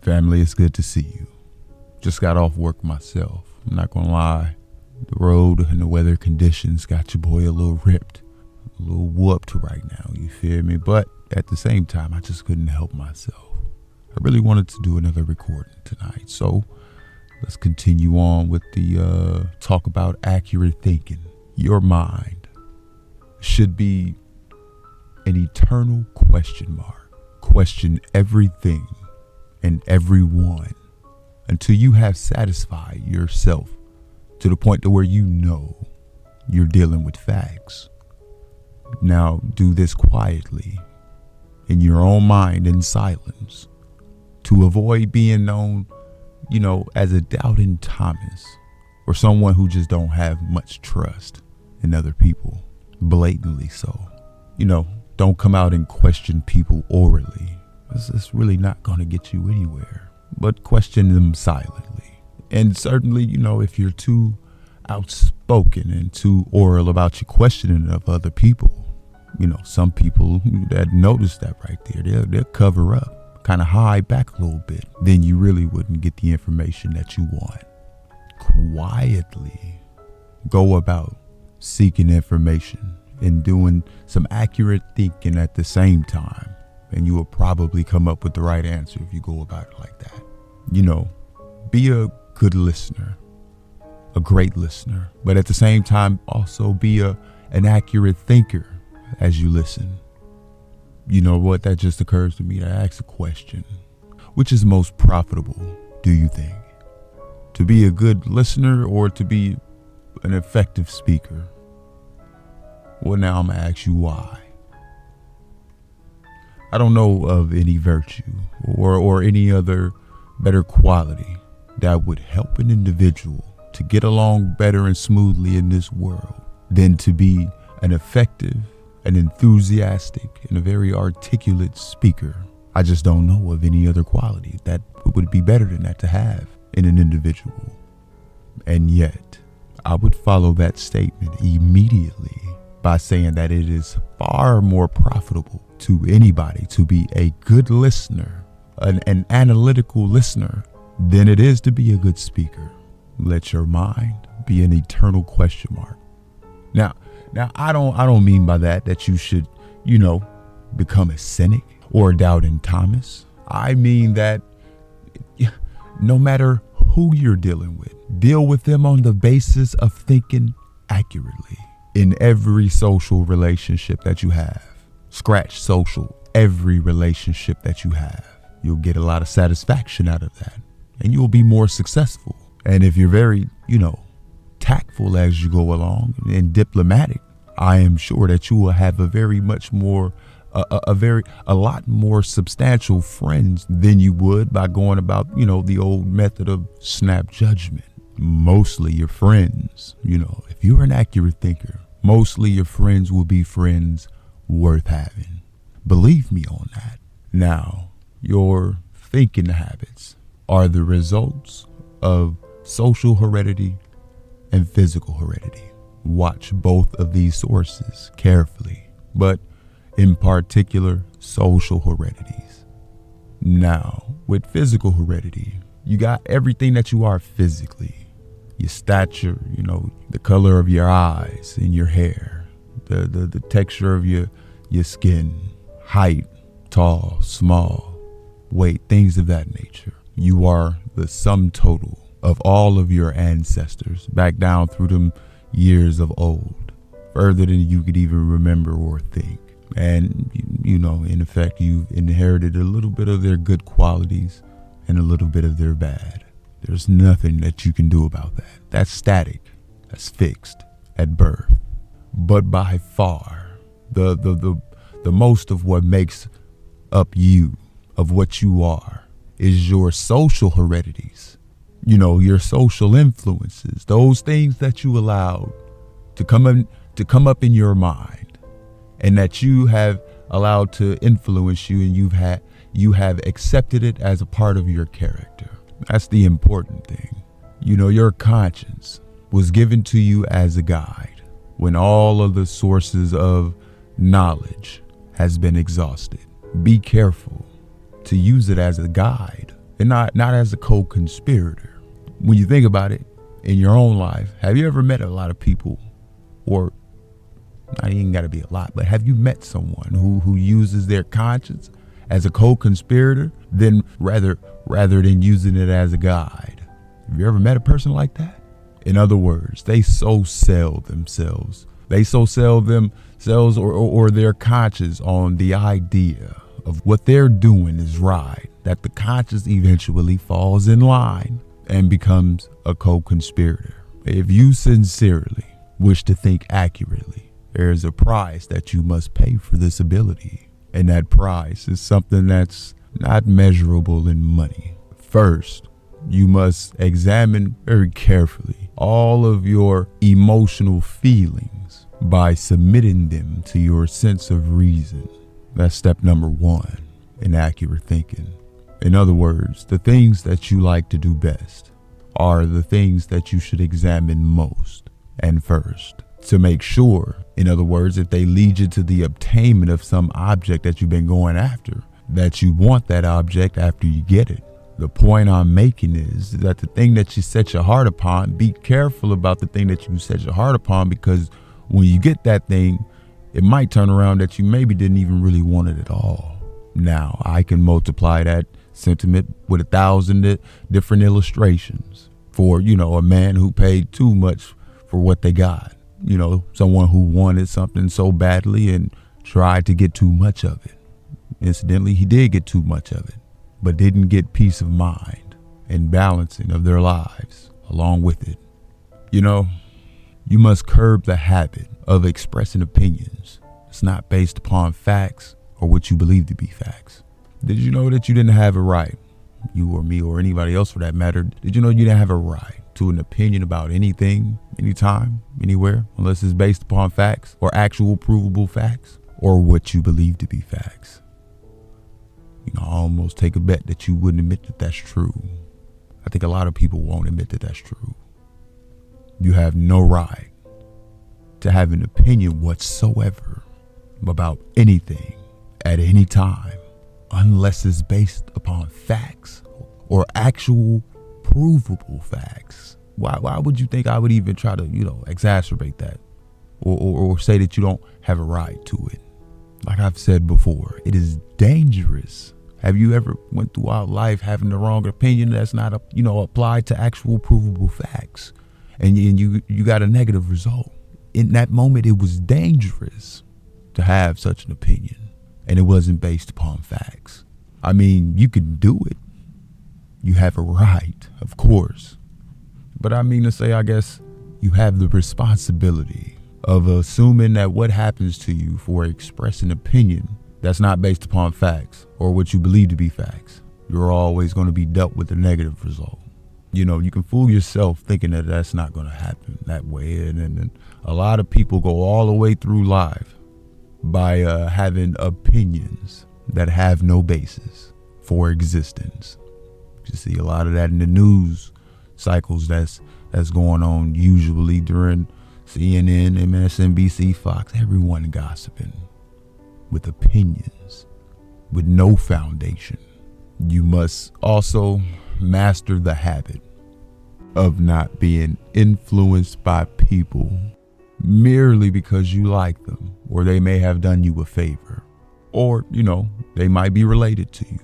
Family, it's good to see you. Just got off work myself. I'm not gonna lie. The road and the weather conditions got your boy a little ripped, a little whooped right now, you feel me? But at the same time, I just couldn't help myself. I really wanted to do another recording tonight. So let's continue on with the talk about accurate thinking. Your mind should be an eternal question mark. Question everything and everyone until you have satisfied yourself to the point to where you know you're dealing with facts. Now do this quietly in your own mind in silence to avoid being known, as a doubting Thomas or someone who just don't have much trust in other people. Blatantly so. Don't come out and question people orally. It's really not going to get you anywhere. But question them silently. And certainly, if you're too outspoken and too oral about your questioning of other people, some people that notice that right there, they'll cover up, kind of hide back a little bit. Then you really wouldn't get the information that you want. Quietly go about seeking information and doing some accurate thinking at the same time. And you will probably come up with the right answer if you go about it like that. Be a good listener, a great listener, but at the same time, also be an accurate thinker as you listen. You know what? That just occurs to me to ask a question. Which is most profitable, do you think? To be a good listener or to be an effective speaker? Well, now I'm going to ask you why. I don't know of any virtue or any other better quality that would help an individual to get along better and smoothly in this world than to be an effective, an enthusiastic, and a very articulate speaker. I just don't know of any other quality that would be better than that to have in an individual. And yet, I would follow that statement immediately by saying that it is far more profitable to anybody to be a good listener, an analytical listener, than it is to be a good speaker. Let your mind be an eternal question mark. Now I don't mean by that you should, become a cynic or a doubting Thomas. I mean that no matter who you're dealing with, deal with them on the basis of thinking accurately in every social relationship that you have. Scratch social, every relationship that you have. You'll get a lot of satisfaction out of that and you'll be more successful. And if you're very, tactful as you go along and diplomatic, I am sure that you will have a lot more substantial friends than you would by going about, the old method of snap judgment. Mostly your friends, if you're an accurate thinker, mostly your friends will be friends worth having. Believe me on that. Now, your thinking habits are the results of social heredity and physical heredity. Watch both of these sources carefully, but in particular, social heredities. Now, with physical heredity, you got everything that you are physically. Your stature, the color of your eyes and your hair, the texture of your skin, height, tall, small, weight, things of that nature. You are the sum total of all of your ancestors back down through them years of old, further than you could even remember or think. And, in effect, you've inherited a little bit of their good qualities and a little bit of their bad. There's nothing that you can do about that. That's static. That's fixed at birth. But by far, the most of what makes up you, of what you are, is your social heredities. Your social influences, those things that you allowed to come up in your mind and that you have allowed to influence you, and you have accepted it as a part of your character. That's the important thing. Your conscience was given to you as a guide when all of the sources of knowledge has been exhausted. Be careful to use it as a guide and not as a co-conspirator. When you think about it in your own life, have you ever met a lot of people, or not even got to be a lot, but have you met someone who uses their conscience as a co-conspirator than rather than using it as a guide? Have you ever met a person like that? In other words, they so sell themselves. They so sell themselves or their conscience on the idea of what they're doing is right, that the conscience eventually falls in line and becomes a co-conspirator. If you sincerely wish to think accurately, there is a price that you must pay for this ability. And that price is something that's not measurable in money. First, you must examine very carefully all of your emotional feelings by submitting them to your sense of reason. That's step number one in accurate thinking. In other words, the things that you like to do best are the things that you should examine most and first to make sure, in other words, if they lead you to the obtainment of some object that you've been going after, that you want that object after you get it. The point I'm making is that the thing that you set your heart upon, be careful about the thing that you set your heart upon, because when you get that thing, it might turn around that you maybe didn't even really want it at all. Now, I can multiply that sentiment with 1,000 different illustrations for, a man who paid too much for what they got. Someone who wanted something so badly and tried to get too much of it. Incidentally, he did get too much of it, but didn't get peace of mind and balancing of their lives along with it. You must curb the habit of expressing opinions. It's not based upon facts or what you believe to be facts. Did you know that you didn't have a right, you or me or anybody else for that matter, did you know you didn't have a right to an opinion about anything, anytime, anywhere, unless it's based upon facts or actual provable facts or what you believe to be facts? I almost take a bet that you wouldn't admit that that's true. I think a lot of people won't admit that that's true. You have no right to have an opinion whatsoever about anything at any time unless it's based upon facts or actual provable facts. Why would you think I would even try to, exacerbate that or say that you don't have a right to it? Like I've said before, it is dangerous. Have you ever went throughout life having the wrong opinion that's not, applied to actual provable facts, and you got a negative result? In that moment, it was dangerous to have such an opinion, and it wasn't based upon facts. I mean, you can do it. You have a right, of course. But I guess you have the responsibility of assuming that what happens to you for expressing opinion that's not based upon facts or what you believe to be facts, you're always going to be dealt with a negative result. You can fool yourself thinking that that's not going to happen that way. And a lot of people go all the way through life by having opinions that have no basis for existence. You see a lot of that in the news cycles that's going on, usually during CNN, MSNBC, Fox, everyone gossiping with opinions with no foundation. You must also master the habit of not being influenced by people merely because you like them, or they may have done you a favor, or, they might be related to you.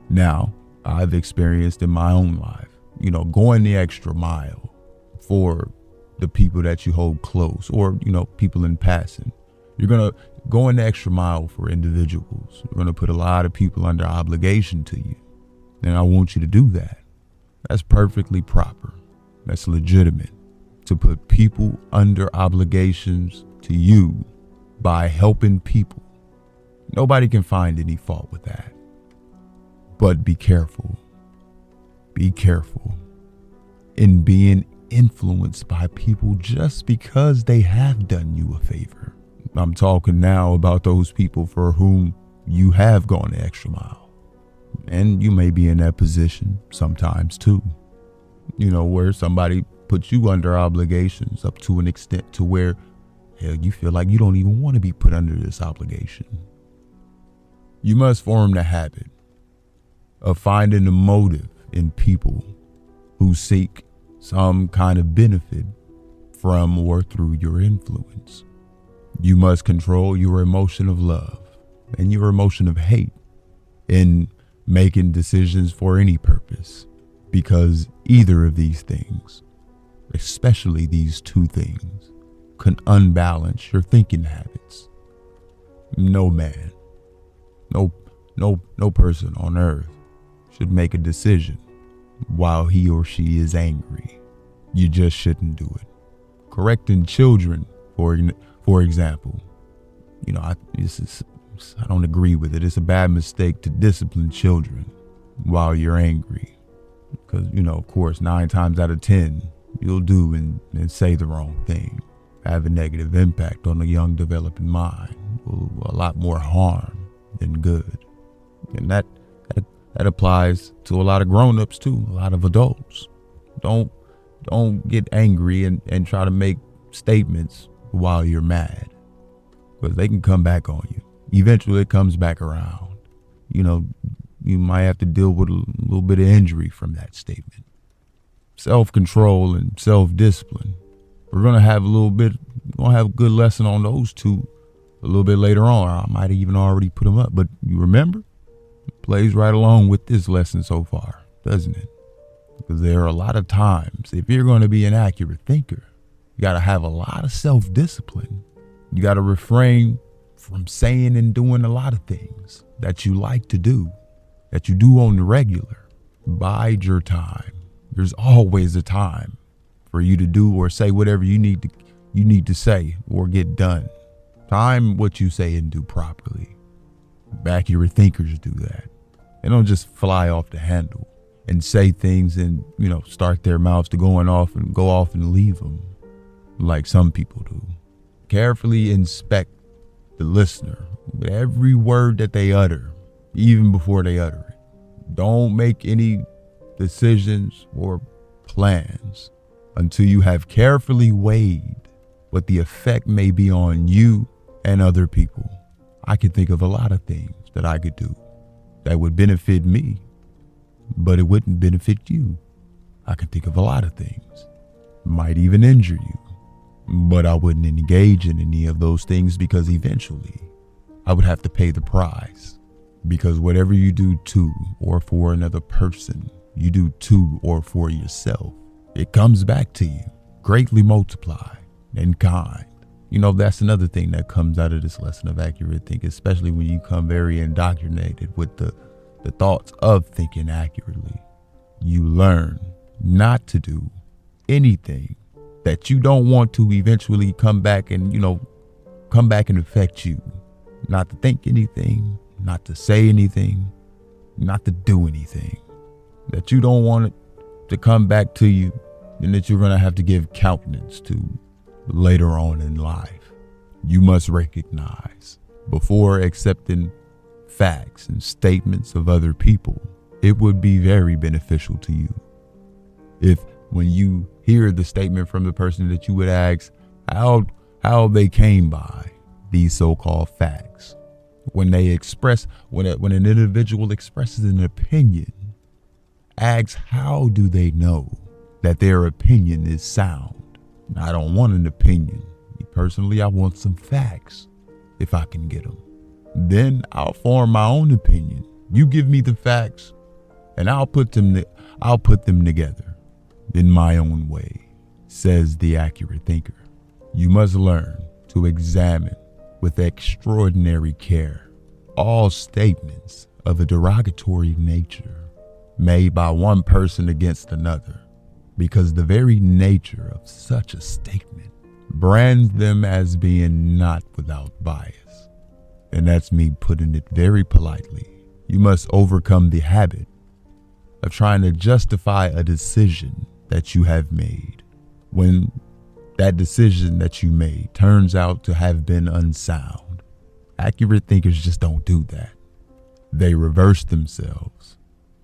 Now, I've experienced in my own life, going the extra mile for the people that you hold close, or, people in passing. You're going to go in the extra mile for individuals. You're going to put a lot of people under obligation to you. And I want you to do that. That's perfectly proper. That's legitimate. To put people under obligations to you by helping people. Nobody can find any fault with that. But be careful. Be careful in being influenced by people just because they have done you a favor. I'm talking now about those people for whom you have gone the extra mile. And you may be in that position sometimes too, where somebody puts you under obligations up to an extent to where, hell, you feel like you don't even want to be put under this obligation. You must form the habit of finding the motive in people who seek some kind of benefit from or through your influence. You must control your emotion of love and your emotion of hate in making decisions for any purpose, because either of these things, especially these two things, can unbalance your thinking habits. No man, no person on earth should make a decision while he or she is angry. You just shouldn't do it. Correcting children, for example, I don't agree with it. It's a bad mistake to discipline children while you're angry, because of course 9 times out of 10 you'll do and say the wrong thing, have a negative impact on a young developing mind, a lot more harm than good. And that applies to a lot of grown-ups too, a lot of adults. Don't get angry and try to make statements while you're mad, because they can come back on you. Eventually it comes back around. You might have to deal with a little bit of injury from that statement. Self-control and self-discipline. We're going to have a good lesson on those two a little bit later on. I might have even already put them up, but you remember? It plays right along with this lesson so far, doesn't it? Because there are a lot of times, if you're going to be an accurate thinker, you got to have a lot of self-discipline. You got to refrain from saying and doing a lot of things that you like to do, that you do on the regular. Bide your time. There's always a time for you to do or say whatever you need to say or get done. Time what you say and do properly. Accurate thinkers do that. They don't just fly off the handle and say things and start their mouths to go off and leave them like some people do. Carefully inspect the listener with every word that they utter, even before they utter it. Don't make any decisions or plans until you have carefully weighed what the effect may be on you and other people. I could think of a lot of things that I could do that would benefit me, but it wouldn't benefit you. I could think of a lot of things, might even injure you, but I wouldn't engage in any of those things, because eventually I would have to pay the price. Because whatever you do to or for another person, you do to or for yourself, it comes back to you, greatly multiplied in kind. That's another thing that comes out of this lesson of accurate thinking, especially when you come very indoctrinated with the thoughts of thinking accurately. You learn not to do anything that you don't want to eventually come back and affect you. Not to think anything, not to say anything, not to do anything that you don't want it to come back to you, and that you're going to have to give countenance to later on in life. You must recognize, before accepting facts and statements of other people, it would be very beneficial to you if, when you hear the statement from the person, that you would ask how they came by these so-called facts. When an individual expresses an opinion, ask, how do they know that their opinion is sound? I don't want an opinion. Me personally, I want some facts, if I can get them. Then I'll form my own opinion. You give me the facts, and I'll put them together in my own way, says the accurate thinker. You must learn to examine with extraordinary care all statements of a derogatory nature made by one person against another, because the very nature of such a statement brands them as being not without bias. And that's me putting it very politely. You must overcome the habit of trying to justify a decision that you have made when that decision that you made turns out to have been unsound. Accurate thinkers just don't do that. They reverse themselves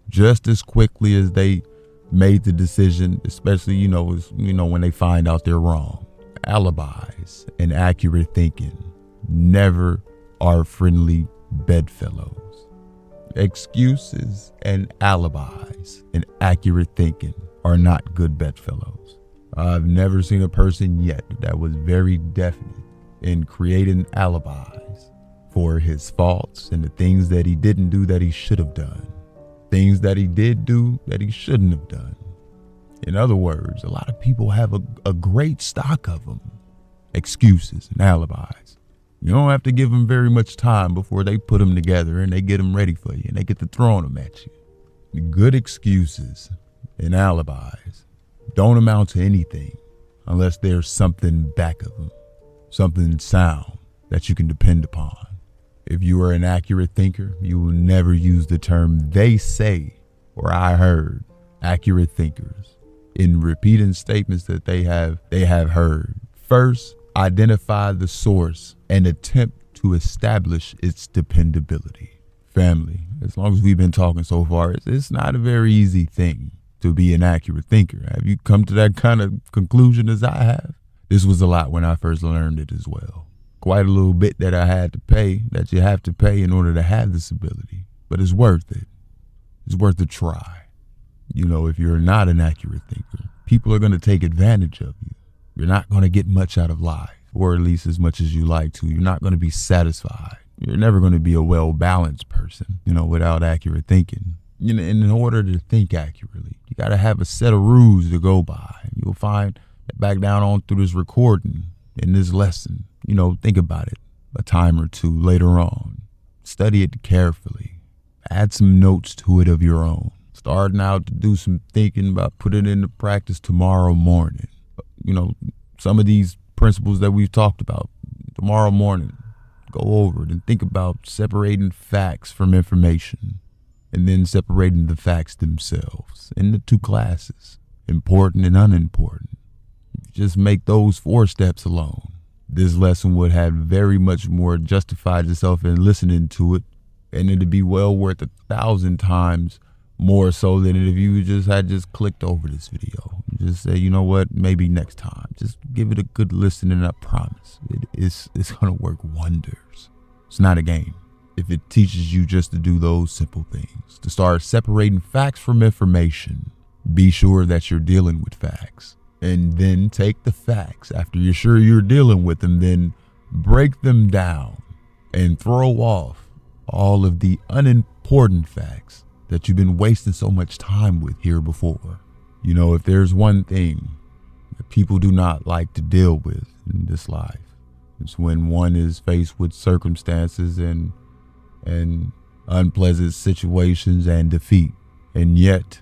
just as quickly as they made the decision, especially, when they find out they're wrong. Alibis and accurate thinking never are friendly bedfellows. Excuses and alibis and accurate thinking are not good bedfellows. I've never seen a person yet that was very definite in creating alibis for his faults and the things that he didn't do that he should have done, things that he did do that he shouldn't have done. In other words, a lot of people have a great stock of them, excuses and alibis. You don't have to give them very much time before they put them together and they get them ready for you and they get to throwing them at you. The good excuses and alibis don't amount to anything unless there's something back of them, something sound that you can depend upon. If you are an accurate thinker, you will never use the term "they say" or "I heard." Accurate thinkers, in repeating statements that they have heard, first identify the source and attempt to establish its dependability. Family, as long as we've been talking so far, it's not a very easy thing to be an accurate thinker. Have you come to that kind of conclusion as I have? This was a lot when I first learned it as well. Quite a little bit that I had to pay, that you have to pay in order to have this ability, but it's worth it. It's worth a try. You know, if you're not an accurate thinker, people are going to take advantage of you. You're not going to get much out of life, or at least as much as you like to. You're not going to be satisfied. You're never going to be a well-balanced person, without accurate thinking. In order to think accurately, you got to have a set of rules to go by. You'll find that back down on through this recording in this lesson, think about it a time or two later on. Study it carefully. Add some notes to it of your own. Starting out to do some thinking about putting it into practice tomorrow morning. Some of these principles that we've talked about tomorrow morning, go over it and think about separating facts from information and then separating the facts themselves into two classes, important and unimportant. Just make those 4 steps alone. This lesson would have very much more justified itself in listening to it, and it'd be well worth 1,000 times more so than if you just clicked over this video. Just say, you know what, maybe next time. Just give it a good listen, and I promise it's going to work wonders. It's not a game. If it teaches you just to do those simple things, to start separating facts from information, be sure that you're dealing with facts. And then take the facts, after you're sure you're dealing with them, then break them down and throw off all of the unimportant facts that you've been wasting so much time with here before. If there's one thing that people do not like to deal with in this life, it's when one is faced with circumstances and unpleasant situations and defeat. And yet,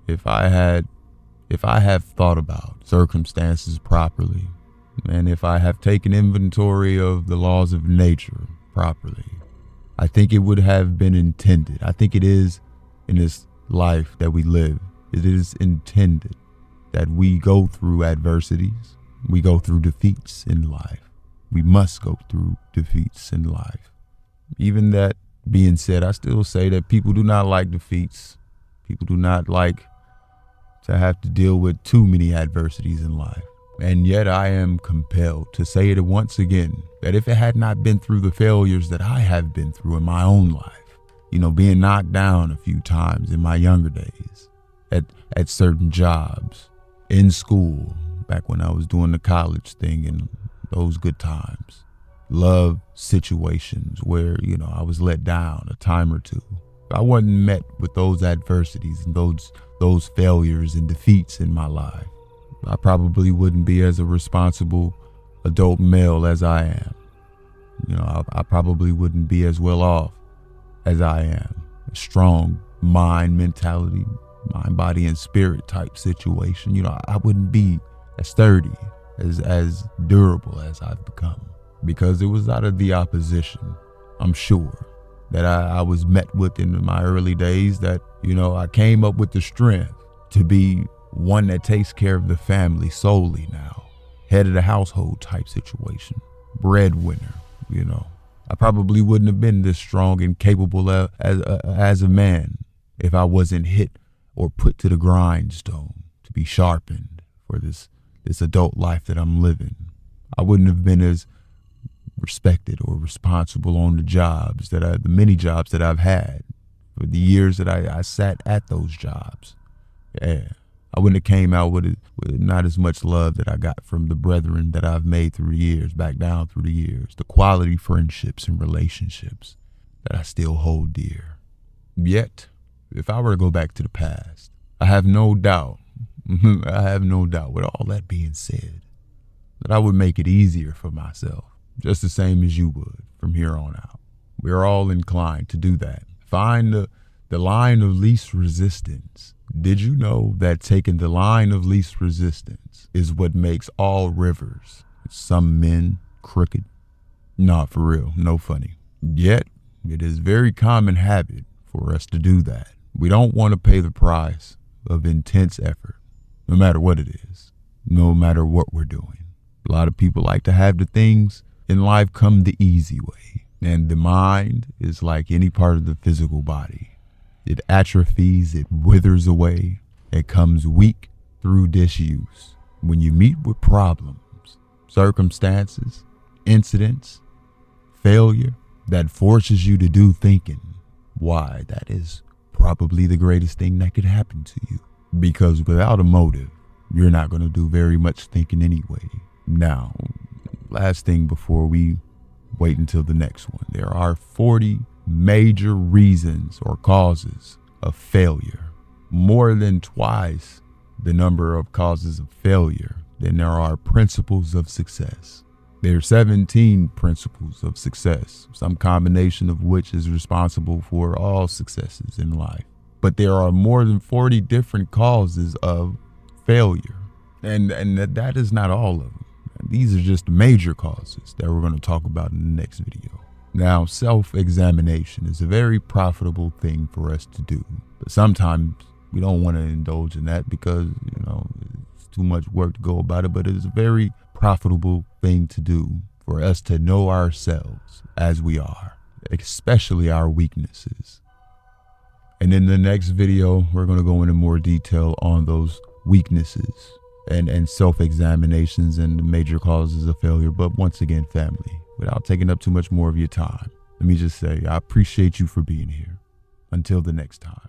if I have thought about circumstances properly, and if I have taken inventory of the laws of nature properly, I think it would have been intended. I think it is in this life that we live. It is intended that we go through adversities. We go through defeats in life. We must go through defeats in life. Even that being said, I still say that people do not like defeats. People do not like to have to deal with too many adversities in life. And yet I am compelled to say it once again, that if it had not been through the failures that I have been through in my own life, being knocked down a few times in my younger days, at certain jobs, in school, back when I was doing the college thing and those good times, love situations where, I was let down a time or two. If I wasn't met with those adversities and those failures and defeats in my life, I probably wouldn't be as a responsible adult male as I am. I probably wouldn't be as well off as I am. A strong mind mentality, mind, body, and spirit type situation. I wouldn't be as sturdy, as durable as I've become, because it was out of the opposition, I'm sure, that I was met with in my early days, that, I came up with the strength to be one that takes care of the family solely now. Head of the household type situation. Breadwinner, I probably wouldn't have been this strong and capable as a man if I wasn't hit or put to the grindstone to be sharpened for this adult life that I'm living. I wouldn't have been as respected or responsible on the many jobs that I've had for the years that I sat at those jobs. Yeah, I wouldn't have came out with not as much love that I got from the brethren that I've made through the years, back down through the years, the quality friendships and relationships that I still hold dear. Yet, if I were to go back to the past, I have no doubt with all that being said, that I would make it easier for myself, just the same as you would from here on out. We're all inclined to do that. Find the line of least resistance. Did you know that taking the line of least resistance is what makes all rivers, some men, crooked? Nah, for real, no funny. Yet, it is very common habit for us to do that. We don't want to pay the price of intense effort, no matter what it is, no matter what we're doing. A lot of people like to have the things in life come the easy way. And the mind is like any part of the physical body. It atrophies, it withers away, it comes weak through disuse. When you meet with problems, circumstances, incidents, failure that forces you to do thinking, why, that is probably the greatest thing that could happen to you. Because without a motive, you're not going to do very much thinking anyway. Now, last thing before we wait until the next one, there are 40 major reasons or causes of failure. More than twice the number of causes of failure than there are principles of success. There are 17 principles of success, some combination of which is responsible for all successes in life. But there are more than 40 different causes of failure. And that is not all of them. These are just major causes that we're going to talk about in the next video. Now, self-examination is a very profitable thing for us to do. But sometimes we don't want to indulge in that because, it's too much work to go about it. But it's a very profitable thing to do for us to know ourselves as we are, especially our weaknesses. And in the next video, we're going to go into more detail on those weaknesses and self-examinations and the major causes of failure. But once again, family, without taking up too much more of your time, let me just say I appreciate you for being here. Until the next time.